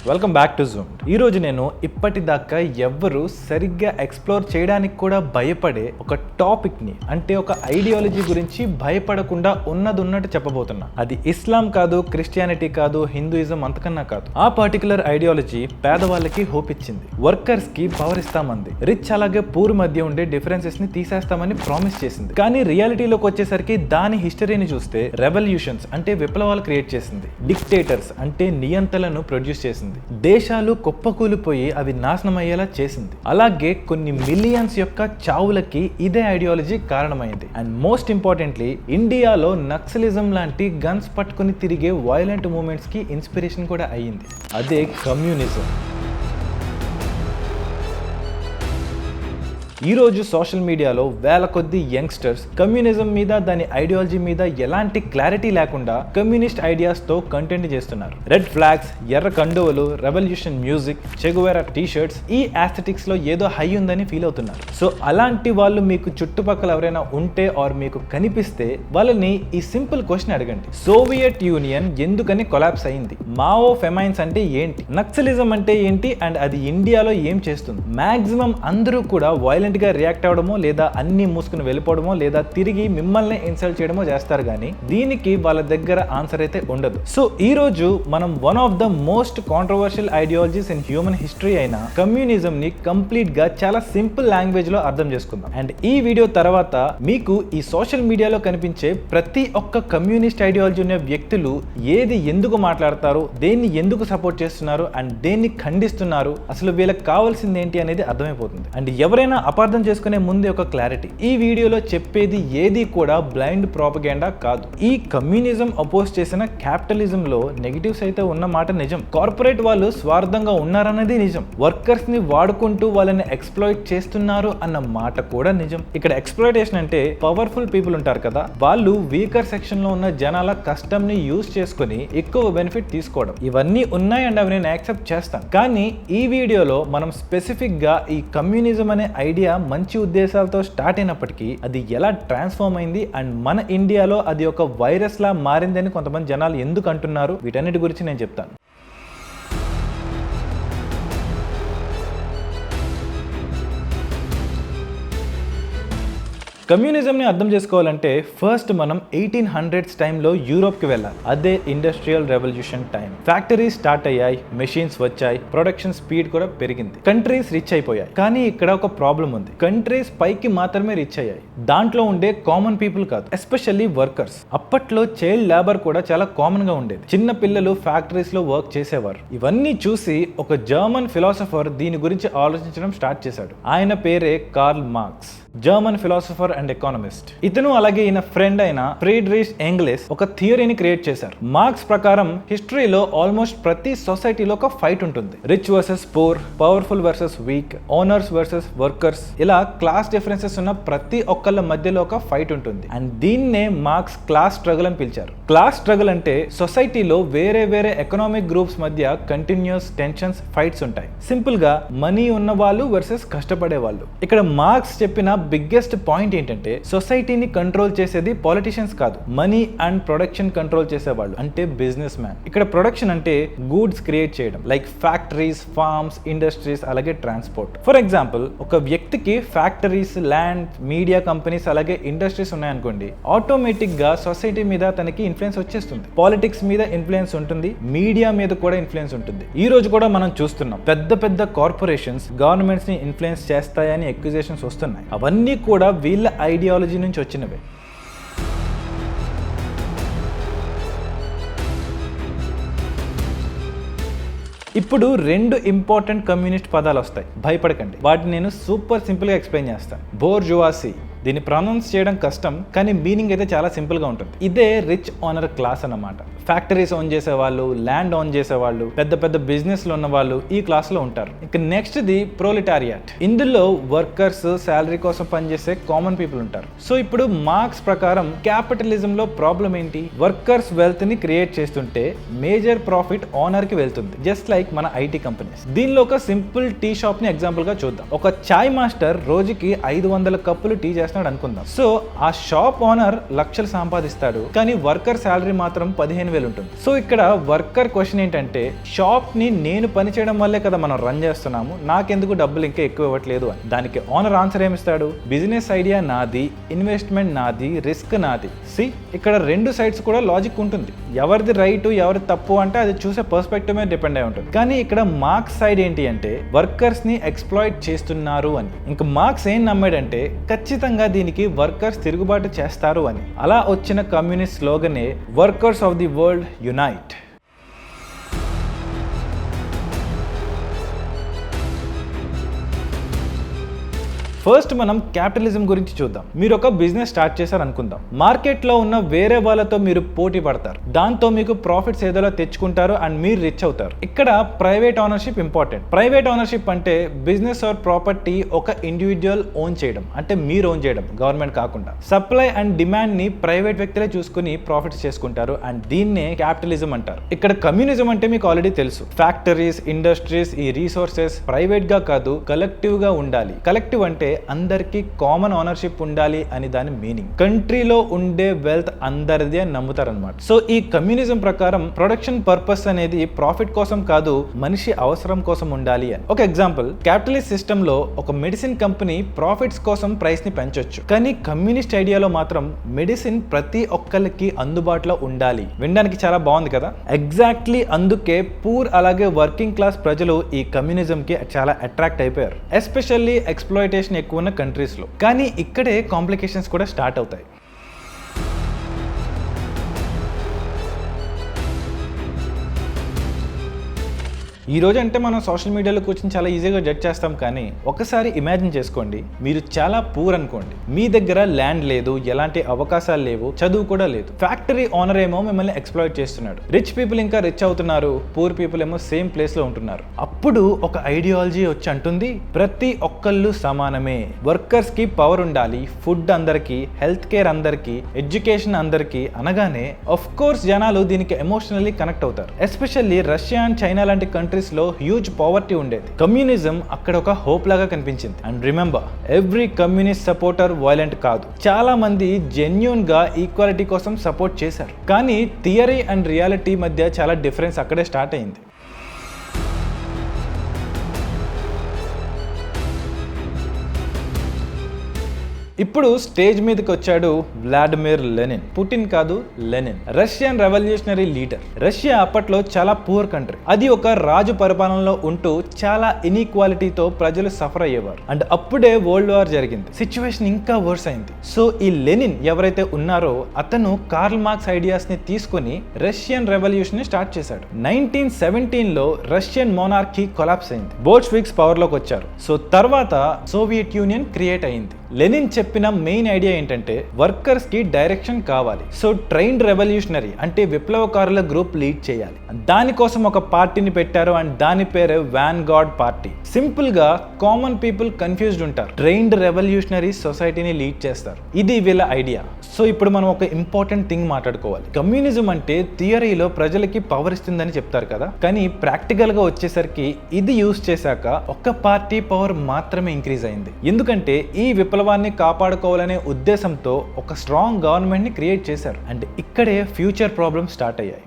Welcome back to Zoom. ఈరోజు నేను ఇప్పటిదాకా ఎవ్వరూ సరిగ్గా ఎక్స్ప్లోర్ చేయడానికి కూడా భయపడే ఒక టాపిక్ని, అంటే ఒక ఐడియాలజీ గురించి భయపడకుండా ఉన్నట్టు చెప్పబోతున్నా. అది ఇస్లాం కాదు, క్రిస్టియానిటీ కాదు, హిందూయిజం అంతకన్నా కాదు. ఆ పర్టికులర్ ఐడియాలజీ పేదవాళ్ళకి హోప్ ఇచ్చింది, వర్కర్స్ కి పవర్ ఇస్తామంది, రిచ్ అలాగే పూర్ మధ్య ఉండే డిఫరెన్సెస్ ని తీసేస్తామని ప్రామిస్ చేసింది. కానీ రియాలిటీలోకి వచ్చేసరికి దాని హిస్టరీని చూస్తే రెవల్యూషన్స్ అంటే విప్లవాలు క్రియేట్ చేసింది, డిక్టేటర్స్ అంటే నియంతలను ప్రొడ్యూస్ చేసింది, దేశాలు కుప్పకూలిపోయి అవి నాశనం అయ్యేలా చేసింది. అలాగే కొన్ని మిలియన్స్ యొక్క చావులకి ఇదే ఐడియాలజీ కారణమైంది. అండ్ మోస్ట్ ఇంపార్టెంట్లీ ఇండియాలో నక్సలిజం లాంటి గన్స్ పట్టుకుని తిరిగే వైలెంట్ మూమెంట్స్ కి ఇన్స్పిరేషన్ కూడా అయ్యింది. అదే కమ్యూనిజం. ఈరోజు సోషల్ మీడియాలో వేల కొద్ది యంగ్స్టర్స్ కమ్యూనిజం మీద, దాని ఐడియాలజీ మీద ఎలాంటి క్లారిటీ లేకుండా కమ్యూనిస్ట్ ఐడియాస్ తో కంటెంట్ చేస్తున్నారు. రెడ్ ఫ్లాగ్స్, ఎర్ర కండువలు, రెవల్యూషన్ మ్యూజిక్, చెగువేరా టీ-షర్ట్స్, ఈ ఆస్థెటిక్స్ లో ఏదో హై ఉందని ఫీల్ అవుతున్నారు. సో అలాంటి వాళ్ళు మీకు చుట్టుపక్కల ఎవరైనా ఉంటే ఆర్ మీకు కనిపిస్తే వాళ్ళని ఈ సింపుల్ క్వశ్చన్ అడగండి: సోవియట్ యూనియన్ ఎందుకని కొలాప్స్ అయింది? మావో ఫెమైన్స్ అంటే ఏంటి? నక్సలిజం అంటే ఏంటి? అండ్ అది ఇండియాలో ఏం చేస్తుంది? మాక్సిమం అందరూ కూడా వైలెంట్ గా రియాక్ట్ అవడమో, లేదా అన్ని మూసుకుని వెళ్ళిపోవడమో, లేదా తిరిగి మిమ్మల్ని ఇన్సల్ట్ చేయడమో చేస్తారు. కానీ దీనికి వాళ్ళ దగ్గర ఆన్సర్ అయితే ఉండదు. సో ఈ రోజు మనం one of the most controversial ideologies in human history అయిన కమ్యూనిజం ని కంప్లీట్ గా చాలా సింపుల్ లాంగ్వేజ్ లో అర్థం చేసుకుందాం. అండ్ ఈ వీడియో తర్వాత మీకు ఈ సోషల్ మీడియాలో కనిపించే ప్రతి ఒక్క కమ్యూనిస్ట్ ఐడియాలజీ ఉన్న వ్యక్తులు ఏది ఎందుకు మాట్లాడతారు, దేన్ని ఎందుకు సపోర్ట్ చేస్తున్నారు, అండ్ దేన్ని ఖండిస్తున్నారు, అసలు వీళ్ళకి కావాల్సింది ఏంటి అనేది అర్థమైపోతుంది. అండ్ ఎవరైనా అపార్థం చేసుకునే ముందే ఒక క్లారిటీ: ఈ వీడియోలో చెప్పేది ఏది కూడా బ్లైండ్ ప్రాపగెండా కాదు. ఈ కమ్యూనిజం అపోజ్ చేసిన క్యాపిటలిజం లో నెగిటివ్స్ అయితే ఉన్న మాట నిజం, కార్పొరేట్ వాళ్ళు స్వార్థంగా ఉన్నారన్నది నిజం, వర్కర్స్ ని వాడుకుంటూ వాళ్ళని ఎక్స్ప్లాయిట్ చేస్తున్నారు అన్న మాట కూడా నిజం. ఇక్కడ ఎక్స్ప్లాయిటేషన్ అంటే పవర్ఫుల్ పీపుల్ ఉంటారు కదా, వాళ్ళు వీకర్ సెక్షన్ లో ఉన్న జనాల కష్టం ని యూజ్ చేసుకుని ఎక్కువ బెనిఫిట్ తీసుకోవడం, ఇవన్నీ ఉన్నాయి అండ్ అవి నేను యాక్సెప్ట్ చేస్తాను. కానీ ఈ వీడియోలో మనం స్పెసిఫిక్ గా ఈ కమ్యూనిజం అనే ఐడియా మంచి ఉద్దేశాలతో స్టార్ట్ అయినప్పటికీ అది ఎలా ట్రాన్స్ఫార్మ్ అయింది అండ్ మన ఇండియాలో అది ఒక వైరస్ లా మారిందని కొంతమంది జనాలు ఎందుకు అంటున్నారు, వీటన్నిటి గురించి నేను చెప్తాను. కమ్యూనిజంని అర్థం చేసుకోవాలంటే ఫస్ట్ మనం 1800s టైంలో యూరోప్కి వెళ్ళాలి. అదే industrial revolution time. Factories start అయ్యాయి, మెషిన్స్ వచ్చాయి, ప్రొడక్షన్ స్పీడ్ కూడా పెరిగింది, కంట్రీస్ రిచ్ అయిపోయాయి. కానీ ఇక్కడ ఒక ప్రాబ్లం ఉంది: కంట్రీస్ పైకి మాత్రమే రిచ్ అయ్యాయి, దాంట్లో ఉండే కామన్ పీపుల్ కాదు, ఎస్పెషల్లీ వర్కర్స్. అప్పట్లో చైల్డ్ లేబర్ కూడా చాలా కామన్ గా ఉండేది, చిన్న పిల్లలు ఫ్యాక్టరీస్ లో వర్క్ చేసేవారు. ఇవన్నీ చూసి ఒక జర్మన్ ఫిలాసఫర్ దీని గురించి ఆలోచించడం స్టార్ట్ చేశాడు. ఆయన పేరే Karl Marx, German philosopher and economist. ఇతను అలాగే ఈయన ఫ్రెండ్ అయిన ఫ్రీడ్రిష్ ఎంగ్లెస్ ఒక థియరీని క్రియేట్ చేశారు. మార్క్స్ ప్రకారం హిస్టరీలో ఆల్మోస్ట్ ప్రతి సొసైటీలో ఒక ఫైట్ ఉంటుంది: rich versus poor, powerful versus weak, owners versus workers. ఇలా క్లాస్ డిఫరెన్సెస్ ఉన్న ప్రతి ఒక్కళ్ళ మధ్యలో ఒక ఫైట్ ఉంటుంది. అండ్ దీన్నే మార్క్స్ క్లాస్ స్ట్రగుల్ అని పిలిచారు. క్లాస్ స్ట్రగుల్ అంటే సొసైటీలో వేరే వేరే ఎకనామిక్ గ్రూప్స్ మధ్య కంటిన్యూస్ టెన్షన్స్, ఫైట్స్ ఉంటాయి. సింపుల్ గా మనీ ఉన్న వాళ్ళు వర్సెస్ కష్టపడే వాళ్ళు. ఇక్కడ మార్క్స్ చెప్పిన బిగ్గెస్ట్ పాయింట్ ఏంటంటే సొసైటీని కంట్రోల్ చేసేది పాలిటిషియన్స్ కాదు, మనీ అండ్ ప్రొడక్షన్ కంట్రోల్ చేసేవాళ్ళు, అంటే బిజినెస్ మ్యాన్. ఇక్కడ ప్రొడక్షన్ అంటే గూడ్స్ క్రియేట్ చేయడం, లైక్ ఫ్యాక్టరీస్, ఫార్మ్స్, ఇండస్ట్రీస్, అలాగే ట్రాన్స్పోర్ట్. ఫర్ ఎగ్జాంపుల్, ఒక వ్యక్తికి ఫ్యాక్టరీస్, ల్యాండ్, మీడియా కంపెనీస్, అలాగే ఇండస్ట్రీస్ ఉన్నాయనుకోండి, ఆటోమేటిక్ గా సొసైటీ మీద తనకి ఇన్ఫ్లుయెన్స్ వచ్చేస్తుంది. పాలిటిక్స్ మీద ఇన్ఫ్లుయెన్స్ ఉంటుంది, మీడియా మీద కూడా ఇన్ఫ్లుయెన్స్ ఉంటుంది. ఈ రోజు కూడా మనం చూస్తున్నాం, పెద్ద పెద్ద కార్పొరేషన్స్ గవర్నమెంట్స్ ని ఇన్ఫ్లుయెన్స్ చేస్తాయని అక్యూజేషన్స్ వస్తున్నాయి. అవన్నీ కూడా వీళ్ళ ఐడియాలజీ నుంచి వచ్చినవే. ఇప్పుడు రెండు ఇంపార్టెంట్ కమ్యూనిస్ట్ పదాలు వస్తాయి, భయపడకండి. వాటిని నేను సూపర్ సింపుల్ గా ఎక్స్ప్లెయిన్ చేస్తాను. బోర్జువాసీ, దీన్ని ప్రొనౌన్స్ చేయడం కష్టం, కానీ మీనింగ్ అయితే చాలా సింపుల్ గా ఉంటుంది. ఇదే రిచ్ ఓనర్ క్లాస్ అన్నమాట. ఫ్యాక్టరీస్ ఓన్ చేసేవాళ్ళు, ల్యాండ్ ఓన్ చేసేవాళ్ళు, పెద్ద పెద్ద బిజినెస్ లో ఉన్న వాళ్ళు ఈ క్లాస్ లో ఉంటారు. ఇక నెక్స్ట్ ది ప్రోలిటారియాట్. ఇందులో వర్కర్స్, శాలరీ కోసం పనిచేసే కామన్ పీపుల్ ఉంటారు. సో ఇప్పుడు మార్క్స్ ప్రకారం క్యాపిటలిజం లో ప్రాబ్లం ఏంటి? వర్కర్స్ వెల్త్ ని క్రియేట్ చేస్తుంటే మేజర్ ప్రాఫిట్ ఓనర్ కి వెళ్తుంది, జస్ట్ లైక్ మన ఐటీ కంపెనీస్. దీనిలో ఒక సింపుల్ టీ షాప్ ని ఎగ్జాంపుల్ గా చూద్దాం. ఒక చాయ్ మాస్టర్ రోజుకి 500 కప్పులు టీ చేస్తున్నాడు అనుకుందాం. సో ఆ షాప్ ఓనర్ లక్షలు సంపాదిస్తాడు, కానీ వర్కర్ శాలరీ మాత్రం 15,000 ఉంటుంది. సో ఇక్కడ వర్కర్ క్వశ్చన్ ఏంటంటే, షాప్ ని నేను పని చేయడం వల్లే కదా మనం రన్ చేస్తున్నాము, నాకెందుకు డబ్బులు ఇంకా ఎక్కువ ఇవ్వట్లేదు అని. దానికి ఓనర్ ఆన్సర్ ఏమిస్తాడు, బిజినెస్ ఐడియా నాది, ఇన్వెస్ట్మెంట్ నాది, రిస్క్ నాది. ఇక్కడ రెండు సైడ్స్ కూడా లాజిక్ ఉంటుంది. ఎవరిది రైట్ ఎవరిది తప్పు అంటే అది చూసే పర్స్పెక్టివ్ మీద డిపెండ్ అయి ఉంటుంది. కానీ ఇక్కడ మార్క్స్ సైడ్ ఏంటి అంటే, వర్కర్స్ ని ఎక్స్ప్లాయిట్ చేస్తున్నారు అని. ఇంకా మార్క్స్ ఏం నమ్మాడంటే, ఖచ్చితంగా దీనికి వర్కర్స్ తిరుగుబాటు చేస్తారు అని. అలా వచ్చిన కమ్యూనిస్ట్ స్లోగనే workers of the world unite. First మనం క్యాపిటలిజం గురించి చూద్దాం. మీరు ఒక బిజినెస్ స్టార్ట్ చేశారు అనుకుందాం. మార్కెట్లో ఉన్న వేరే వాళ్ళతో మీరు పోటీ పడతారు, దాంతో మీకు ప్రాఫిట్స్ ఏదోలా తెచ్చుకుంటారు అండ్ మీరు రిచ్ అవుతారు. ఇక్కడ private ownership important. Private ownership అంటే బిజినెస్ ఆర్ ప్రాపర్టీ ఒక ఇండివిజువల్ ఓన్ చేయడం, అంటే మీరు ఓన్ చేయడం, గవర్నమెంట్ కాకుండా. సప్లై అండ్ డిమాండ్ ని ప్రైవేట్ వ్యక్తులే చూసుకుని ప్రాఫిట్స్ చేసుకుంటారు అండ్ దీన్నే క్యాపిటలిజం అంటారు. ఇక్కడ కమ్యూనిజం అంటే మీకు ఆల్రెడీ తెలుసు. ఫ్యాక్టరీస్, ఇండస్ట్రీస్, ఈ రీసోర్సెస్ ప్రైవేట్ గా కాదు కలెక్టివ్ గా ఉండాలి. కలెక్టివ్ అంటే అందరికి కామన్ ఓనర్షిప్ ఉండాలి అని దాని మీనింగ్. కంట్రీలో ఉండే వెల్త్ అందరిది అని నమ్ముతారనమాట. సో ఈ కమ్యూనిజం ప్రకారం ప్రొడక్షన్ పర్పస్ అనేది ప్రాఫిట్ కోసం కాదు, మనిషి అవసరం కోసం ఉండాలి అని. ఒక ఎగ్జాంపుల్, క్యాపిటలిస్ట్ సిస్టమ్ లో ఒక మెడిసిన్ కంపెనీ ప్రాఫిట్స్ కోసం ప్రైస్ ని పెంచొచ్చు, కానీ కమ్యూనిస్ట్ ఐడియాలో మాత్రం మెడిసిన్ ప్రతి ఒక్కరికి అందుబాటులో ఉండాలి. వినడానికి చాలా బాగుంది కదా. ఎగ్జాక్ట్లీ అందుకే పూర్ అలాగే వర్కింగ్ క్లాస్ ప్రజలు ఈ కమ్యూనిజం కి చాలా అట్రాక్ట్ అయిపోయారు, ఎస్పెషల్లీ ఎక్స్ప్లాయిటేషన్ ఎక్కువ ఉన్న కంట్రీస్ లో. కానీ ఇక్కడే కాంప్లికేషన్స్ కూడా స్టార్ట్ అవుతాయి. ఈ రోజు అంటే మనం సోషల్ మీడియాలో కూర్చొని చాలా ఈజీగా జడ్జ్ చేస్తాం, కానీ ఒకసారి ఇమాజిన్ చేసుకోండి, మీరు చాలా పూర్ అనుకోండి, మీ దగ్గర ల్యాండ్ లేదు, ఎలాంటి అవకాశాలు లేవు, చదువు కూడా లేదు. ఫ్యాక్టరీ ఓనర్ ఏమో మిమ్మల్ని ఎక్స్ప్లాయిట్ చేస్తున్నాడు. రిచ్ పీపుల్ ఇంకా రిచ్ అవుతున్నారు, పూర్ పీపుల్ ఏమో సేమ్ ప్లేస్ లో ఉంటున్నారు. అప్పుడు ఒక ఐడియాలజీ వచ్చి అంటుంది, ప్రతి ఒక్కళ్ళు సమానమే, వర్కర్స్ కి పవర్ ఉండాలి, ఫుడ్ అందరికి, హెల్త్ కేర్ అందరికి, ఎడ్యుకేషన్ అందరికి అనగానే ఆఫ్ కోర్స్ జనాలు దీనికి ఎమోషనల్లీ కనెక్ట్ అవుతారు. ఎస్పెషల్లీ రష్యా అండ్ చైనా లాంటి కంట్రీస్ లో హ్యూజ్ పావర్టీ ఉండేది. కమ్యూనిజం అక్కడ ఒక హోప్ లాగా కనిపించింది. And remember, every communist supporter violent కాదు. చాలా మంది జెన్యూన్ గా ఈక్వాలిటీ కోసం సపోర్ట్ చేశారు, కానీ థియరీ అండ్ రియాలిటీ మధ్య చాలా డిఫరెన్స్ అక్కడే స్టార్ట్ అయింది. ఇప్పుడు స్టేజ్ మీదకి వచ్చాడు వ్లాడిమిర్ లెనిన్. పుటిన్ కాదు, Lenin. Russian revolutionary leader. Russia అప్పట్లో చాలా పూర్ కంట్రీ. అది ఒక రాజు పరిపాలనలో ఉంటూ చాలా ఇన్ఈక్వాలిటీతో ప్రజలు సఫర్ అయ్యేవారు. అండ్ అప్పుడే వరల్డ్ వార్ జరిగింది. సిచ్యువేషన్ ఇంకా వర్స్ అయింది. సో ఈ లెనిన్ ఎవరైతే ఉన్నారో అతను కార్ల్ మార్క్స్ ఐడియాస్ ని తీసుకుని రష్యన్ రెవల్యూషన్ ని స్టార్ట్ చేశాడు. 1917లో రష్యన్ మోనార్కీ కొలాప్స్ అయింది. బోల్షెవిక్స్ పవర్ లోకి వచ్చారు. సో తర్వాత సోవియట్ యూనియన్ క్రియేట్ అయింది. లెనిన్ చెప్పిన మెయిన్ ఐడియా ఏంటంటే, వర్కర్స్ కి డైరెక్షన్ కావాలి. సో ట్రైన్డ్ రెవల్యూషనరీ అంటే విప్లవకారుల గ్రూప్ లీడ్ చేయాలి. దానికోసం ఒక పార్టీని పెట్టారు అండ్ దాని పేరు వ్యాన్ గార్డ్ పార్టీ. సింపుల్ గా కామన్ పీపుల్ కన్ఫ్యూజ్డ్ ఉంటారు, ట్రైన్డ్ రెవల్యూషనరీ సొసైటీని లీడ్ చేస్తారు. ఇది వీళ్ళ ఐడియా. సో ఇప్పుడు మనం ఒక ఇంపార్టెంట్ థింగ్ మాట్లాడుకోవాలి. కమ్యూనిజం అంటే థియరీలో ప్రజలకి పవర్ ఇస్తుందని చెప్తారు కదా, కానీ ప్రాక్టికల్ గా వచ్చేసరికి ఇది యూజ్ చేశాక ఒక్క పార్టీ పవర్ మాత్రమే ఇంక్రీజ్ అయింది. ఎందుకంటే ఈ విప్లవాన్ని కాపాడుకోవాలనే ఉద్దేశంతో ఒక స్ట్రాంగ్ గవర్నమెంట్ ని క్రియేట్ చేశారు. అండ్ ఇక్కడే ఫ్యూచర్ ప్రాబ్లమ్స్ స్టార్ట్ అయ్యాయి.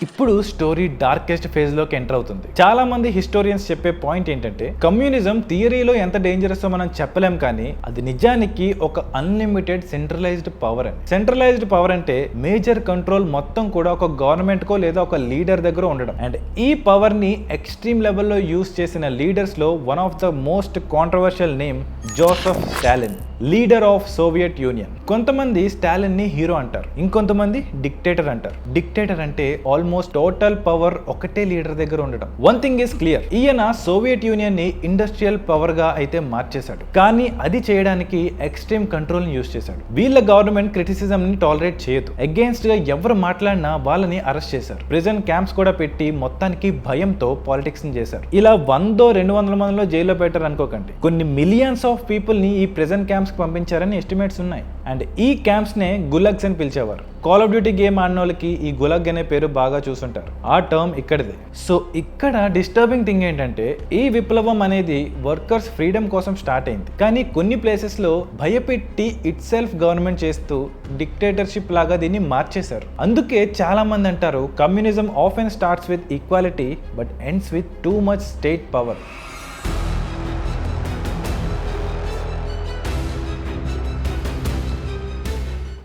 ఇప్పుడు స్టోరీ డార్కెస్ట్ ఫేజ్ లోకి ఎంటర్ అవుతుంది. చాలా మంది హిస్టోరియన్స్ చెప్పే పాయింట్ ఏంటంటే, కమ్యూనిజం థియరీలో ఎంత డేంజరస్ మనం చెప్పలేం, కానీ అది నిజానికి ఒక అన్లిమిటెడ్ సెంట్రలైజ్డ్ పవర్ అని. సెంట్రలైజ్డ్ పవర్ అంటే మేజర్ కంట్రోల్ మొత్తం కూడా ఒక గవర్నమెంట్ కో లేదా ఒక లీడర్ దగ్గర ఉండడం. అండ్ ఈ పవర్ ని ఎక్స్ట్రీమ్ లెవెల్లో యూజ్ చేసిన లీడర్స్ లో one of the most controversial name Joseph Stalin, leader of Soviet union. కొంతమంది స్టాలిన్ ని హీరో అంటారు, ఇంకొంతమంది డిక్టేటర్ అంటారు. డిక్టేటర్ అంటే ఆల్మోస్ట్ టోటల్ పవర్ ఒకటే లీడర్ దగ్గర ఉండడం. వన్ థింగ్ ఈస్ క్లియర్, ఈయన సోవియట్ యూనియన్ ని ఇండస్ట్రియల్ పవర్ గా అయితే మార్చేశాడు, కానీ అది చేయడానికి ఎక్స్ట్రీమ్ కంట్రోల్ ని యూజ్ చేశాడు. వీళ్ళ గవర్నమెంట్ క్రిటిసిజం ని టాలరేట్ చేయదు. అగేన్స్ట్ గా ఎవరు మాట్లాడినా వాళ్ళని అరెస్ట్ చేశారు. ప్రిజన్ క్యాంప్స్ కూడా పెట్టి మొత్తానికి భయంతో పాలిటిక్స్ ని చేశారు. ఇలా 100-200 మందిలో జైల్లో పెట్టారు అనుకోకండి. కొన్ని మిలియన్స్ ఆఫ్ పీపుల్ ని ఈ ప్రిజన్ క్యాంప్స్ పంపించారని ఎస్టిమేట్స్ ఉన్నాయి. అండ్ ఈ క్యాంప్స్ నే గులగ్స్ అని పిలిచేవారు. కాల్ ఆఫ్ డ్యూటీ గేమ్ ఆడిన వాళ్ళకి ఈ గులగ్ అనే పేరు బాగా చూసుకుంటారు. చూసుంటారు. ఆ టర్మ్ ఇక్కడిదే. సో ఇక్కడ డిస్టర్బింగ్ థింగ్ ఏంటంటే ఈ విప్లవం అనేది వర్కర్స్ ఫ్రీడమ్ కోసం స్టార్ట్ అయింది, కానీ కొన్ని ప్లేసెస్ లో భయపెట్టి ఇట్ సెల్ఫ్ గవర్నమెంట్ చేస్తూ డిక్టేటర్షిప్ లాగా దీన్ని మార్చేశారు. అందుకే చాలా మంది అంటారు communism often starts with equality but ends with too much state power.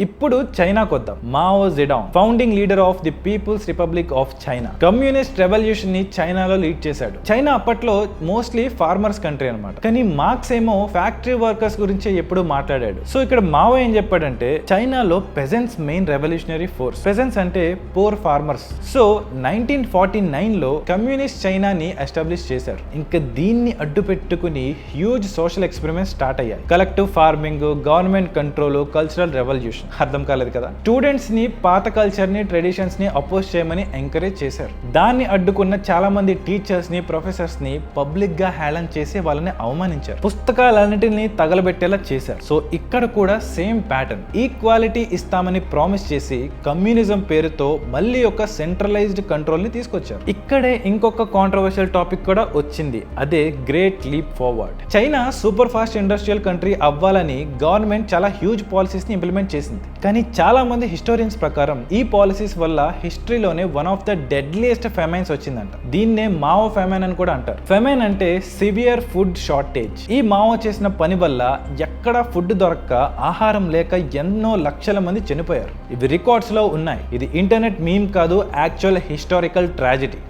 ఇప్పుడు చైనాకు వద్దాం. Mao Zedong, founding leader of the people's republic of China, communist revolution ని చైనాలో లీడ్ చేశాడు. చైనా అప్పట్లో మోస్ట్లీ ఫార్మర్స్ కంట్రీ అనమాట, కానీ మార్క్స్ ఏమో ఫ్యాక్టరీ వర్కర్స్ గురించి ఎప్పుడూ మాట్లాడాడు. సో ఇక్కడ మావో ఏం చెప్పాడంటే చైనాలో peasants main revolutionary force. Peasants అంటే పూర్ ఫార్మర్స్. సో 1949లో కమ్యూనిస్ట్ చైనాని ఎస్టాబ్లిష్ చేశారు. ఇంకా దీన్ని అడ్డు పెట్టుకుని హ్యూజ్ సోషల్ ఎక్స్పెరిమెంట్స్ స్టార్ట్ అయ్యాయి. Collective farming, government control, cultural revolution. అర్థం కాలేదు కదా. స్టూడెంట్స్ ని పాత కల్చర్ ని, ట్రెడిషన్స్ ని అపోజ్ చేయమని ఎంకరేజ్ చేశారు. దాన్ని అడ్డుకున్న చాలా మంది టీచర్స్ ని, ప్రొఫెసర్స్ ని పబ్లిక్ గా హేళన చేసి వాళ్ళని అవమానించారు. పుస్తకాలన్నిటిని తగలబెట్టేలా చేశారు. సో ఇక్కడ కూడా సేమ్ ప్యాటర్న్. ఈక్వాలిటీ ఇస్తామని ప్రామిస్ చేసి కమ్యూనిజం పేరుతో మళ్ళీ ఒక సెంట్రలైజ్డ్ కంట్రోల్ ని తీసుకొచ్చారు. ఇక్కడే ఇంకొక కాంట్రవర్షియల్ టాపిక్ కూడా వచ్చింది, అదే great leap forward. China super fast industrial country అవ్వాలని గవర్నమెంట్ చాలా హ్యూజ్ పాలసీస్ ని ఇంప్లిమెంట్ చేసింది. కానీ చాలా మంది హిస్టోరియన్స్ ప్రకారం ఈ పాలసీస్ వల్ల హిస్టరీలోనే one of the deadliest famines వచ్చిందంట. దీన్నే మావో ఫెమైన్ అని కూడా అంటారు. ఫెమైన్ అంటే సివియర్ ఫుడ్ షార్టేజ్. ఈ మావో చేసిన పని వల్ల ఎక్కడ ఫుడ్ దొరక్క, ఆహారం లేక ఎన్నో లక్షల మంది చనిపోయారు. ఇవి రికార్డ్స్ లో ఉన్నాయి. ఇది ఇంటర్నెట్ మీమ్ కాదు, యాక్చువల్ హిస్టారికల్ ట్రాజెడీ.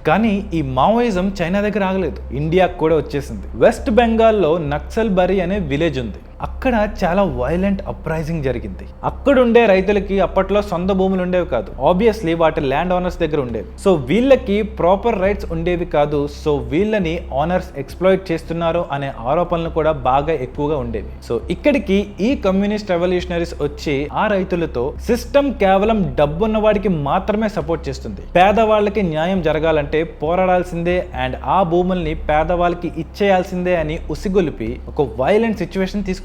కానీ ఈ మావోయిజం చైనా దగ్గర ఆగలేదు, ఇండియాకు కూడా వచ్చేసింది. వెస్ట్ బెంగాల్లో నక్సల్బరీ అనే విలేజ్ ఉంది. అక్కడ చాలా వైలెంట్ అప్రైజింగ్ జరిగింది. అక్కడుండే రైతులకి అప్పట్లో సొంత భూములు ఉండేవి కాదు. ఆబ్వియస్లీ వాటి ల్యాండ్ ఓనర్స్ దగ్గర ఉండేవి. సో వీళ్ళకి ప్రాపర్ రైట్స్ ఉండేవి కాదు. సో వీళ్ళని ఓనర్స్ ఎక్స్ప్లాయిట్ చేస్తున్నారు అనే ఆరోపణలు కూడా బాగా ఎక్కువగా ఉండేవి. సో ఇక్కడికి ఈ కమ్యూనిస్ట్ రెవల్యూషనరీస్ వచ్చి ఆ రైతులతో సిస్టమ్ కేవలం డబ్బున్న వాడికి మాత్రమే సపోర్ట్ చేస్తుంది, పేదవాళ్ళకి న్యాయం జరగాలంటే పోరాడాల్సిందే అండ్ ఆ భూముల్ని పేదవాళ్ళకి ఇచ్చేయాల్సిందే అని ఉసిగొలిపి ఒక వైలెంట్ సిచ్యువేషన్ తీసుకొచ్చారు.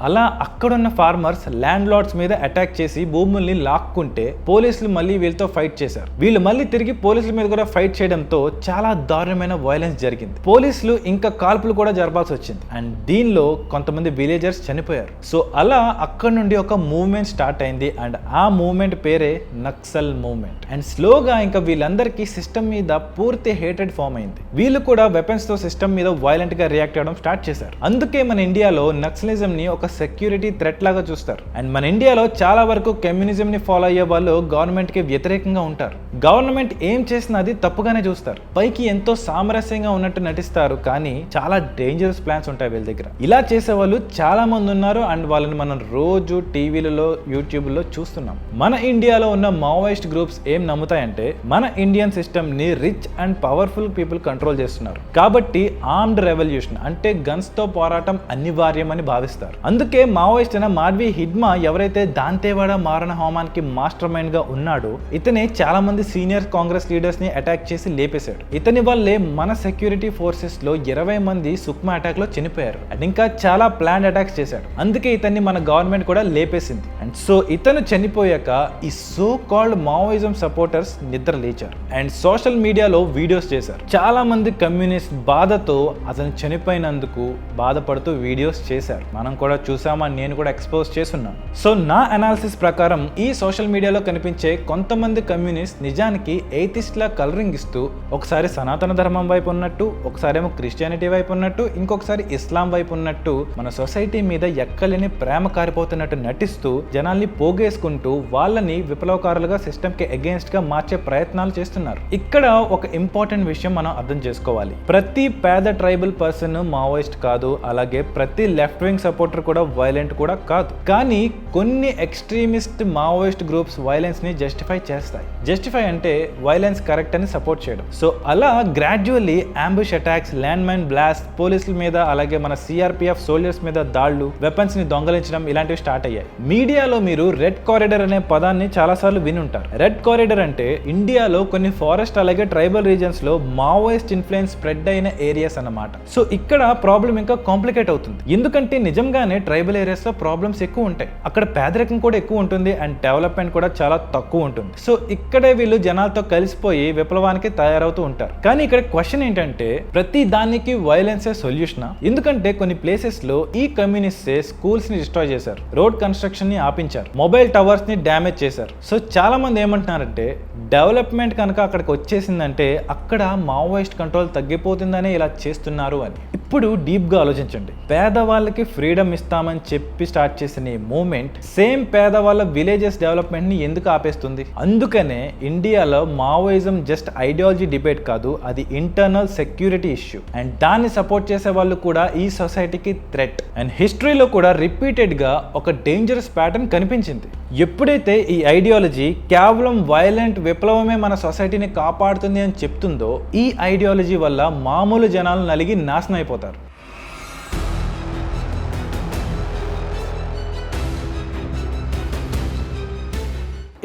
అలా అక్కడున్న ఫార్మర్స్ ల్యాండ్ లార్డ్స్ మీద అటాక్ చేసి భూముల్ని లాక్కుంటే పోలీసులు మళ్ళీ వీళ్ళతో ఫైట్ చేశారు. వీళ్ళు మళ్ళీ తిరిగి పోలీసుల మీద కూడా ఫైట్ చేయడంతో చాలా దారుణమైన వైలెన్స్ జరిగింది. పోలీసులు ఇంకా కాల్పులు కూడా జరపాల్సి వచ్చింది అండ్ దీనిలో కొంతమంది విలేజర్స్ చనిపోయారు. సో అలా అక్కడ నుండి ఒక మూవ్మెంట్ స్టార్ట్ అయింది అండ్ ఆ మూవ్మెంట్ పేరే నక్సల్ మూవ్మెంట్. అండ్ స్లోగా ఇంకా వీళ్ళందరికీ సిస్టమ్ మీద పూర్తి హేటెడ్ ఫామ్ అయింది. వీళ్ళు కూడా వెపన్స్ తో సిస్టమ్ మీద వైలెంట్ గా రియాక్ట్ అవ్వడం స్టార్ట్ చేశారు. అందుకే మన ఇండియాలో నక్సలిజం ని ఒక సెక్యూరిటీ థ్రెట్ లాగా చూస్తారు. అండ్ మన ఇండియాలో చాలా వరకు కమ్యూనిజం ని ఫాలో అయ్యే వాళ్ళు గవర్నమెంట్ కి వ్యతిరేకంగా ఉంటారు. గవర్నమెంట్ ఏం చేసినా అది తప్పుగానే చూస్తారు. పైకి ఎంతో సామరస్యంగా ఉన్నట్టు నటిస్తారు, కానీ చాలా డేంజరస్ ప్లాన్స్ ఉంటాయి వీళ్ళ దగ్గర. ఇలా చేసే వాళ్ళు చాలా మంది ఉన్నారు అండ్ వాళ్ళని మనం రోజు టీవీలలో, యూట్యూబ్ లో చూస్తున్నాం. మన ఇండియాలో ఉన్న మావోయిస్ట్ గ్రూప్స్ ఏం నమ్ముతాయంటే మన ఇండియన్ సిస్టమ్ ని rich and powerful people control చేస్తున్నారు కాబట్టి ఆర్మ్డ్ రెవల్యూషన్ అంటే గన్స్ తో పోరాటం అనివార్యం అని భావిస్తారు. అందుకే మావోయిస్ట్ అయిన మాడ్వి హిడ్మా ఎవరైతే దాంతేవాడ మారణ హోమానికి మాస్టర్ మైండ్ గా ఉన్నాడో ఇతనే చాలా మంది సీనియర్ కాంగ్రెస్ లీడర్స్ ని అటాక్ చేసి లేపేశాడు. ఇతని వల్లే మన సెక్యూరిటీ ఫోర్సెస్ లో 20 మంది సుక్మా అటాక్ లో చనిపోయారు అండ్ ఇంకా చాలా ప్లాన్ అటాక్స్ చేశాడు. అందుకే ఇతన్ని మన గవర్నమెంట్ కూడా లేపేసింది. అండ్ సో ఇతను చనిపోయాక ఈ సో కాల్డ్ మావోయిజం సపోర్టర్స్ నిద్ర లేచారు అండ్ సోషల్ మీడియాలో వీడియోస్ చేశారు. చాలా మంది కమ్యూనిస్ట్ బాధతో అతను చనిపోయినందుకు బాధపడుతూ వీడియోస్ చేశారు. మనం కూడా చూసామని నేను కూడా ఎక్స్పోజ్ చేస్తున్నాను. సో నా అనాలిసిస్ ప్రకారం ఈ సోషల్ మీడియాలో కనిపించే కొంతమంది కమ్యూనిస్ట్ నిజానికి ఎయితిస్ట్ లా కలరింగ్ ఇస్తూ ఒకసారి సనాతన ధర్మం వైపు ఉన్నట్టు, ఒకసారి ఏమో క్రిస్టియానిటీ వైపు ఉన్నట్టు, ఇంకొకసారి ఇస్లాం వైపు ఉన్నట్టు మన సొసైటీ మీద ఎక్కలేని ప్రేమ కారిపోతున్నట్టు నటిస్తూ జనాల్ని పోగేసుకుంటూ వాళ్ళని విప్లవకారులుగా సిస్టమ్ కి అగేన్స్ట్ గా మార్చే ప్రయత్నాలు చేస్తున్నారు. ఇక్కడ ఒక ఇంపార్టెంట్ విషయం మనం అర్థం చేసుకోవాలి. ప్రతి పేద ట్రైబల్ పర్సన్ మావోయిస్ట్ కాదు, అలాగే ప్రతి లెఫ్ట్ వింగ్ సపోర్టర్ కూడా వైలెంట్ కూడా కాదు. కానీ కొన్ని ఎక్స్ట్రీమిస్ట్ మావోయిస్ట్ గ్రూప్స్ వైలెన్స్ ని జస్టిఫై చేస్తాయి. జస్టిఫై అంటే వైలెన్స్ కరెక్ట్ అని సపోర్ట్ చేయడం. సో అలా gradually ambush attacks, land mine blast, పోలీసుల మీద అలాగే మన సిఆర్పిఎఫ్ సోల్జర్స్ మీద దాళ్లు, వెపన్స్ ని దొంగలించడం ఇలాంటివి స్టార్ట్ అయ్యాయి. మీడియాలో మీరు రెడ్ కారిడార్ అనే పదాన్ని చాలా సార్లు విని ఉంటారు. రెడ్ కారిడార్ అంటే ఇండియాలో కొన్ని ఫారెస్ట్ అలాగే ట్రైబల్ రీజన్స్ లో మావోయిస్ట్ ఇన్ఫ్లుయెన్స్ స్ప్రెడ్ అయిన ఏరియాస్ అన్నమాట. సో ఇక్కడ ప్రాబ్లం ఇంకా కాంప్లికేట్ అవుతుంది. ఎందుకంటే నిజంగా నిజంగానే ట్రైబల్ ఏరియాస్ లో ప్రాబ్లమ్స్ ఎక్కువ ఉంటాయి, అక్కడ పేదరికం కూడా ఎక్కువ ఉంటుంది అండ్ డెవలప్మెంట్ కూడా చాలా తక్కువ ఉంటుంది. సో ఇక్కడే వీళ్ళు జనాలతో కలిసిపోయి విప్లవానికి తయారవుతూ ఉంటారు. కానీ ఇక్కడ క్వశ్చన్ ఏంటంటే ప్రతి దానికి వైలెన్సే సొల్యూషనా? ఎందుకంటే కొన్ని ప్లేసెస్ లో ఈ కమ్యూనిస్టే స్కూల్స్ ని డిస్ట్రాయ్ చేశారు, రోడ్ కన్స్ట్రక్షన్ ని ఆపించారు, మొబైల్ టవర్స్ ని డ్యామేజ్ చేశారు. సో చాలా మంది ఏమంటున్నారంటే డెవలప్మెంట్ కనుక అక్కడికి వచ్చేసిందంటే అక్కడ మావోయిస్ట్ కంట్రోల్ తగ్గిపోతుందనే ఇలా చేస్తున్నారు అని. ఇప్పుడు డీప్ గా ఆలోచించండి. పేదవాళ్ళకి ఫ్రీడమ్ ఇస్తామని చెప్పి స్టార్ట్ చేసిన ఈ మూవ్మెంట్ సేమ్ పేదవాళ్ళ విలేజెస్ డెవలప్మెంట్ ని ఎందుకు ఆపేస్తుంది? అందుకనే ఇండియాలో మావోయిజం జస్ట్ ఐడియాలజీ డిబేట్ కాదు, అది ఇంటర్నల్ సెక్యూరిటీ ఇష్యూ. అండ్ దాన్ని సపోర్ట్ చేసే వాళ్ళు కూడా ఈ సొసైటీకి థ్రెట్. అండ్ హిస్టరీలో కూడా రిపీటెడ్ గా ఒక డేంజరస్ ప్యాటర్న్ కనిపించింది. ఎప్పుడైతే ఈ ఐడియాలజీ కేవలం వైలెంట్ విప్లవమే మన సొసైటీని కాపాడుతుంది అని చెప్తుందో ఈ ఐడియాలజీ వల్ల మామూలు జనాలు నలిగి నాశనం అయిపోతారు.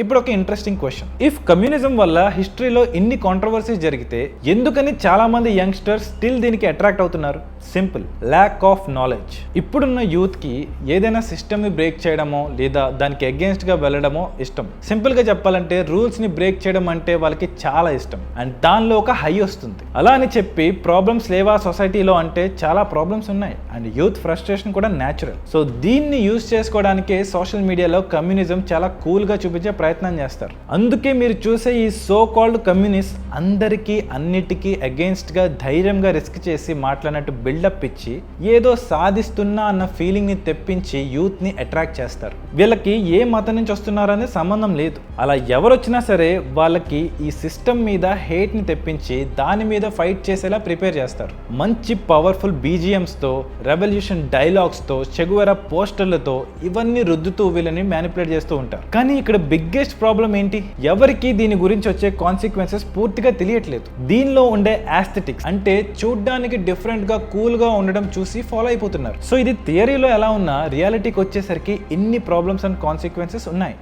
ఇప్పుడు ఒక ఇంట్రెస్టింగ్ క్వశ్చన్. ఇఫ్ కమ్యూనిజం వల్ల హిస్టరీలో ఇన్ని కాంట్రవర్సీస్ జరిగితే ఎందుకని చాలా మంది యంగ్స్టర్స్ స్టిల్ దీనికి అట్రాక్ట్ అవుతున్నారు? Simple, lack of knowledge. ఇప్పుడున్న యూత్ కి ఏదైనా సిస్టమ్ ని బ్రేక్ చేయడమో లేదా దానికి అగేన్స్ట్ గా వెళ్ళడమో ఇష్టం. సింపుల్ గా చెప్పాలంటే రూల్స్ ని బ్రేక్ చేయడం అంటే వాళ్ళకి చాలా ఇష్టం అండ్ దానిలో ఒక హై వస్తుంది. అలా అని చెప్పి ప్రాబ్లమ్స్ లేవా సొసైటీలో అంటే చాలా ప్రాబ్లమ్స్ ఉన్నాయి అండ్ యూత్ ఫ్రస్ట్రేషన్ కూడా న్యాచురల్. సో దీన్ని యూజ్ చేసుకోవడానికే సోషల్ మీడియాలో కమ్యూనిజం చాలా కూల్ గా చూపించే ప్రయత్నం చేస్తారు. అందుకే మీరు చూసే ఈ సో కాల్డ్ కమ్యూనిస్ట్ అందరికీ అన్నిటికీ అగేన్స్ట్ గా ధైర్యంగా రిస్క్ చేసి మాట్లాడినట్టు బిల్డప్ ఇచ్చి ఏదో సాధిస్తున్నా అన్న ఫీలింగ్ ని తెప్పించి యూత్ ని అట్రాక్ట్ చేస్తారు. వీళ్ళకి ఏ మతం నుంచి వస్తున్నారనే సంబంధం లేదు. అలా ఎవరొచ్చినా సరే వాళ్ళకి ఈ సిస్టమ్ మీద హేట్ ని తెప్పించి దాని మీద ఫైట్ చేసేలా ప్రిపేర్ చేస్తారు. మంచి పవర్ఫుల్ బీజిఎంస్ తో, రెవల్యూషన్ డైలాగ్స్ తో, చెగువెరా పోస్టర్లతో ఇవన్నీ రుద్దుతూ వీళ్ళని మ్యానిపులేట్ చేస్తూ ఉంటారు. కానీ ఇక్కడ బిగ్గెస్ట్ ప్రాబ్లం ఏంటి? ఎవరికి దీని గురించి వచ్చే కాన్సిక్వెన్సెస్ పూర్తిగా తెలియట్లేదు. దీనిలో ఉండే ఆస్థెటిక్స్ అంటే చూడ్డానికి డిఫరెంట్ గా కూల్ గా ఉండడం చూసి ఫాలో అయిపోతున్నారు. సో ఇది థియరీలో ఎలా ఉన్నా రియాలిటీకి వచ్చేసరికి ఇన్ని ప్రాబ్లమ్స్ అండ్ కాన్సిక్వెన్సెస్ ఉన్నాయి.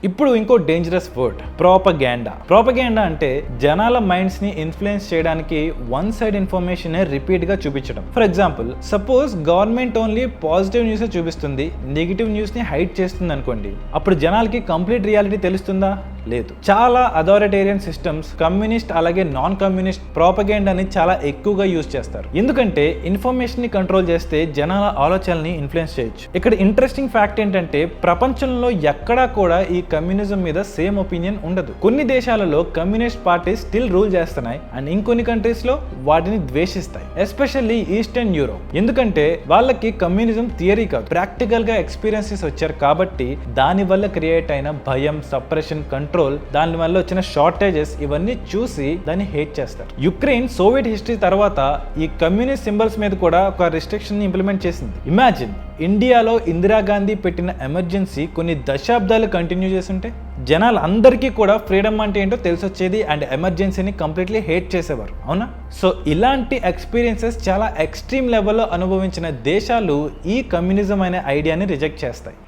ఇప్పుడు ఇంకో డేంజరస్ వర్డ్, ప్రోపగాండా. ప్రోపగాండా అంటే జనాల మైండ్స్ ని ఇన్ఫ్లుయెన్స్ చేయడానికి వన్ సైడ్ ఇన్ఫర్మేషన్ రిపీట్ గా చూపించడం. For example, suppose government only positive news చూపిస్తుంది, నెగిటివ్ న్యూస్ ని హైడ్ చేస్తుంది అనుకోండి. అప్పుడు జనాలకి కంప్లీట్ రియాలిటీ తెలుస్తుందా? లేదు. చాలా అథారిటేరియన్ సిస్టమ్స్ కమ్యూనిస్ట్ అలాగే నాన్ కమ్యూనిస్ట్ ప్రోపగాండాని చాలా ఎక్కువగా యూజ్ చేస్తారు. ఎందుకంటే ఇన్ఫర్మేషన్ ని కంట్రోల్ చేస్తే జనాల ఆలోచనల్ని ఇన్ఫ్లుయెన్స్ చేయొచ్చు. ఇక్కడ ఇంట్రెస్టింగ్ ఫ్యాక్ట్ ఏంటంటే ప్రపంచంలో ఎక్కడా కూడా ఈ కమ్యూనిజం మీద సేమ్ ఒపీనియన్ ఉండదు. కొన్ని దేశాలలో కమ్యూనిస్ట్ పార్టీస్ స్టిల్ రూల్ చేస్తున్నాయి అండ్ ఇంకొన్ని కంట్రీస్ లో వాటిని ద్వేషిస్తాయి, ఎస్పెషల్లీ ఈస్టర్న్ యూరోప్. ఎందుకంటే వాళ్ళకి కమ్యూనిజం థియరీ కాదు, ప్రాక్టికల్ గా ఎక్స్పీరియన్సెస్ వచ్చారు కాబట్టి దాని వల్ల క్రియేట్ అయిన భయం, సప్రెషన్, కంట్రోల్, దాని వల్ల వచ్చిన షార్టేజెస్ ఇవన్నీ చూసి దాన్ని హేట్ చేస్తారు. యుక్రెయిన్ సోవియట్ హిస్టరీ తర్వాత ఈ కమ్యూనిస్ట్ సింబల్స్ మీద కూడా ఒక రిస్ట్రిక్షన్ ఇంప్లిమెంట్ చేసింది. ఇమాజిన్, ఇండియాలో ఇందిరాగాంధీ పెట్టిన ఎమర్జెన్సీ కొన్ని దశాబ్దాలు కంటిన్యూ చేస్తుంటే జనాలు అందరికీ కూడా ఫ్రీడమ్ అంటే ఏంటో తెలిసొచ్చేది అండ్ ఎమర్జెన్సీని కంప్లీట్లీ హేట్ చేసేవారు, అవునా? సో ఇలాంటి ఎక్స్పీరియన్సెస్ చాలా ఎక్స్ట్రీమ్ లెవెల్లో అనుభవించిన దేశాలు ఈ కమ్యూనిజం అనే ఐడియాని రిజెక్ట్ చేస్తాయి.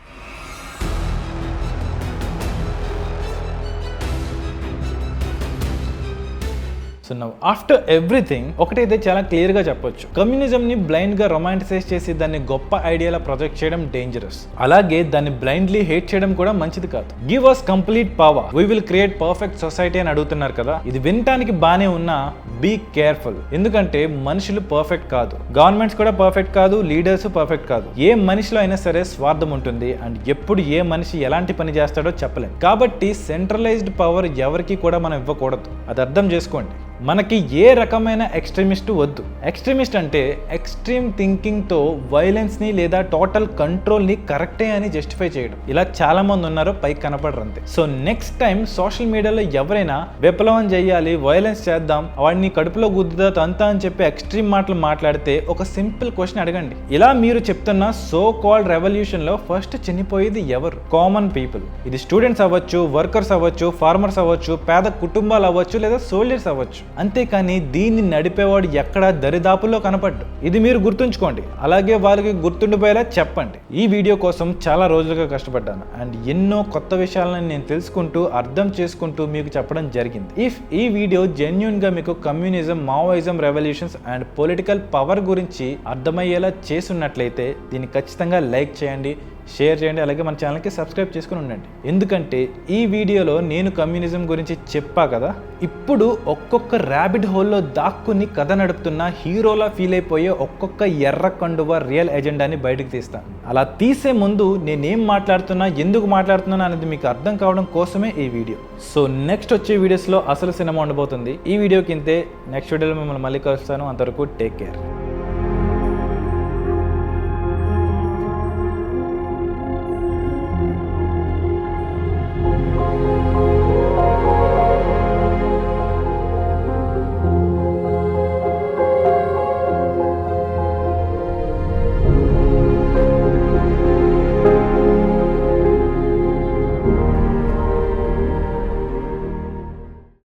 సో నౌ ఆఫ్టర్ ఎవ్రీథింగ్ ఒకటైతే చాలా క్లియర్ గా చెప్పొచ్చు, కమ్యూనిజం ని బ్లైండ్ గా రొమాంటిసైజ్ చేసి దాన్ని గొప్ప ఐడియాలా ప్రొజెక్ట్ చేయడం డేంజరస్. అలాగే దాన్ని బ్లైండ్లీ హేట్ చేయడం కూడా మంచిది కాదు. Give us complete power, we will create perfect society అని అడుగుతున్నారు కదా. ఇది వినటానికి బానే ఉన్నా బీ కేర్ఫుల్. ఎందుకంటే మనుషులు పర్ఫెక్ట్ కాదు, గవర్నమెంట్స్ కూడా పర్ఫెక్ట్ కాదు, లీడర్స్ పర్ఫెక్ట్ కాదు. ఏ మనిషిలో అయినా సరే స్వార్థం ఉంటుంది అండ్ ఎప్పుడు ఏ మనిషి ఎలాంటి పని చేస్తాడో చెప్పలేం. కాబట్టి సెంట్రలైజ్డ్ పవర్ ఎవరికి కూడా మనం ఇవ్వకూడదు, అది అర్థం చేసుకోండి. మనకి ఏ రకమైన ఎక్స్ట్రీమిస్ట్ వద్దు. ఎక్స్ట్రీమిస్ట్ అంటే ఎక్స్ట్రీమ్ థింకింగ్తో వైలెన్స్ని లేదా టోటల్ కంట్రోల్ని కరెక్టే అని జస్టిఫై చేయడం. ఇలా చాలా మంది ఉన్నారు, పైకి కనపడరు అంతే. సో నెక్స్ట్ టైం సోషల్ మీడియాలో ఎవరైనా విప్లవం చేయాలి, వైలెన్స్ చేద్దాం, వాడిని కడుపులో గుద్దుదా తంతా అని చెప్పి ఎక్స్ట్రీమ్ మాటలు మాట్లాడితే ఒక సింపుల్ క్వశ్చన్ అడగండి, ఇలా మీరు చెప్తున్న సో కాల్డ్ రెవల్యూషన్ లో ఫస్ట్ చనిపోయేది ఎవరు? Common people. ఇది స్టూడెంట్స్ అవ్వచ్చు, వర్కర్స్ అవ్వచ్చు, ఫార్మర్స్ అవ్వచ్చు, పేద కుటుంబాలు అవ్వచ్చు లేదా సోల్జర్స్ అవ్వచ్చు. అంతేకాని దీన్ని నడిపేవాడు ఎక్కడా దరిదాపుల్లో కనపడ్డు. ఇది మీరు గుర్తుంచుకోండి, అలాగే వాళ్ళకి గుర్తుండిపోయేలా చెప్పండి. ఈ వీడియో కోసం చాలా రోజులుగా కష్టపడ్డాను అండ్ ఎన్నో కొత్త విషయాలను నేను తెలుసుకుంటూ అర్థం చేసుకుంటూ మీకు చెప్పడం జరిగింది. ఇఫ్ ఈ వీడియో జెన్యూన్ గా మీకు communism, Maoism, revolutions and political power గురించి అర్థమయ్యేలా చేసున్నట్లయితే దీన్ని ఖచ్చితంగా లైక్ చేయండి, షేర్ చేయండి, అలాగే మన ఛానల్కి సబ్స్క్రైబ్ చేసుకుని ఉండండి. ఎందుకంటే ఈ వీడియోలో నేను కమ్యూనిజం గురించి చెప్పా కదా, ఇప్పుడు ఒక్కొక్క ర్యాబిట్ హోల్లో దాక్కుని కథ నడుపుతున్న హీరోలా ఫీల్ అయిపోయే ఒక్కొక్క ఎర్ర కండువ రియల్ ఎజెండాని బయటకు తీస్తాను. అలా తీసే ముందు నేనేం మాట్లాడుతున్నా, ఎందుకు మాట్లాడుతున్నా అనేది మీకు అర్థం కావడం కోసమే ఈ వీడియో. సో నెక్స్ట్ వచ్చే వీడియోస్లో అసలు సినిమా ఉండబోతుంది. ఈ వీడియోకి ఇంతే. నెక్స్ట్ వీడియోలో మిమ్మల్ని మళ్ళీ కలుస్తాను. అంతవరకు టేక్ కేర్.